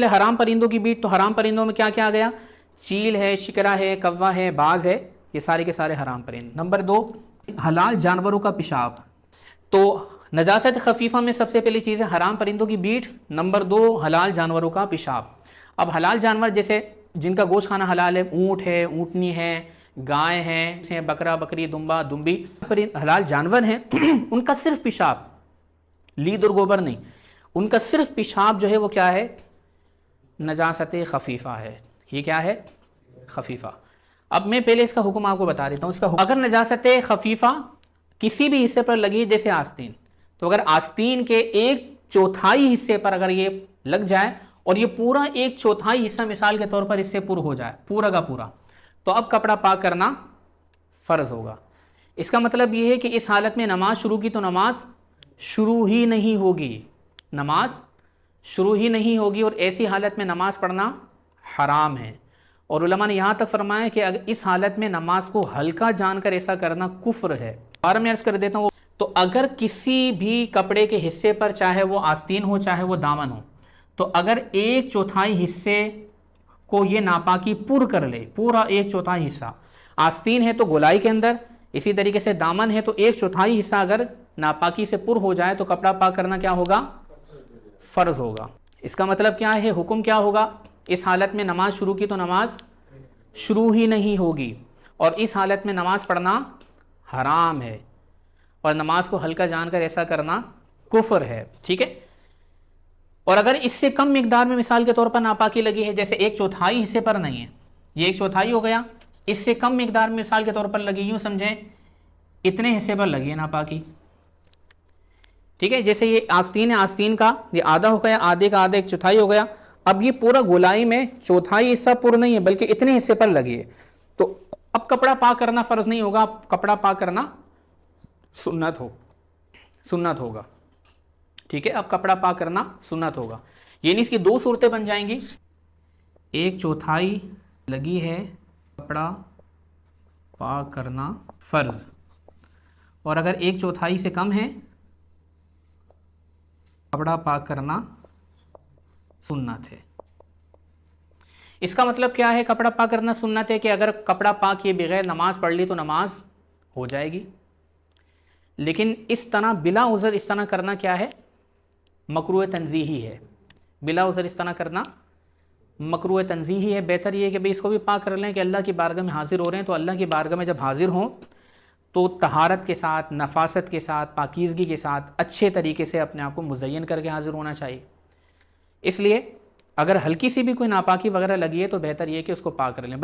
حرام پرندوں کی بیٹ، تو حرام پرندوں میں کیا کیا آ گیا؟ چیل ہے، شکرا ہے، کوا ہے، باز ہے، یہ سارے کے سارے حرام پرند۔ نمبر 2، حلال جانوروں کا پیشاب۔ تو نجاست خفیفہ میں سب سے پہلی چیز ہے حرام پرندوں کی بیٹ، نمبر 2 حلال جانوروں کا پیشاب۔ اب حلال جانور جیسے جن کا گوشت کھانا حلال ہے، اونٹ ہے، اونٹنی ہے، گائے ہیں، بکرا، بکری، دمبا، دمبی، حلال جانور ہیں ان کا صرف پیشاب، لید اور گوبر نہیں، ان کا صرف پیشاب جو ہے وہ کیا ہے؟ نجاست خفیفہ ہے۔ یہ کیا ہے؟ خفیفہ۔ اب میں پہلے اس کا حکم آپ کو بتا دیتا ہوں۔ اس کا حکم، اگر نجاست خفیفہ کسی بھی حصے پر لگی جیسے آستین، تو اگر آستین کے 1/4 حصے پر اگر یہ لگ جائے اور یہ پورا 1/4 حصہ مثال کے طور پر اس سے پر ہو جائے پورا کا پورا، تو اب کپڑا پاک کرنا فرض ہوگا۔ اس کا مطلب یہ ہے کہ اس حالت میں نماز شروع کی تو نماز شروع ہی نہیں ہوگی، نماز شروع ہی نہیں ہوگی، اور ایسی حالت میں نماز پڑھنا حرام ہے۔ اور علماء نے یہاں تک فرمایا کہ اگر اس حالت میں نماز کو ہلکا جان کر ایسا کرنا کفر ہے۔ بارہ میں عرض کر دیتا ہوں، تو اگر کسی بھی کپڑے کے حصے پر چاہے وہ آستین ہو چاہے وہ دامن ہو، تو اگر 1/4 حصے کو یہ ناپاکی پر کر لے، پورا 1/4 حصہ، آستین ہے تو گولائی کے اندر، اسی طریقے سے دامن ہے تو 1/4 حصہ اگر ناپاکی سے پر ہو جائے تو کپڑا پاک کرنا کیا ہوگا؟ فرض ہوگا۔ اس کا مطلب کیا ہے؟ حکم کیا ہوگا؟ اس حالت میں نماز شروع کی تو نماز شروع ہی نہیں ہوگی، اور اس حالت میں نماز پڑھنا حرام ہے، اور نماز کو ہلکا جان کر ایسا کرنا کفر ہے، ٹھیک ہے؟ اور اگر اس سے کم مقدار میں مثال کے طور پر ناپاکی لگی ہے، جیسے 1/4 حصے پر نہیں ہے، یہ 1/4 ہو گیا، اس سے کم مقدار میں مثال کے طور پر لگی، یوں سمجھیں اتنے حصے پر لگی ہے ناپاکی، ٹھیک ہے؟ جیسے یہ آستین ہے، آستین کا یہ آدھا ہو گیا، آدھے کا آدھا 1/4 ہو گیا، اب یہ پورا گولائی میں 1/4 حصہ پر نہیں ہے بلکہ اتنے حصے پر لگی ہے، تو اب کپڑا پاک کرنا فرض نہیں ہوگا، کپڑا پاک کرنا سنت ہوگا، ٹھیک ہے؟ اب کپڑا پاک کرنا سنت ہوگا، یعنی اس کی 2 صورتیں بن جائیں گی، 1/4 لگی ہے، کپڑا پاک کرنا فرض، اور اگر 1/4 سے کم ہے کپڑا پاک کرنا سنت ہے۔ اس کا مطلب کیا ہے؟ کپڑا پاک کرنا سنت ہے کہ اگر کپڑا پاک کیے بغیر نماز پڑھ لی تو نماز ہو جائے گی، لیکن اس طرح بلا عذر اس طرح کرنا کیا ہے؟ مکروہ تنزیہی ہے، بلا عذر اس طرح کرنا مکروہ تنزیہی ہے۔ بہتر یہ ہے کہ اس کو بھی پاک کر لیں کہ اللہ کی بارگاہ میں حاضر ہو رہے ہیں، تو اللہ کی بارگاہ میں جب حاضر ہوں تو طہارت کے ساتھ، نفاست کے ساتھ، پاکیزگی کے ساتھ اچھے طریقے سے اپنے آپ کو مزین کر کے حاضر ہونا چاہیے۔ اس لیے اگر ہلکی سی بھی کوئی ناپاکی وغیرہ لگی ہے تو بہتر یہ کہ اس کو پاک کر لیں۔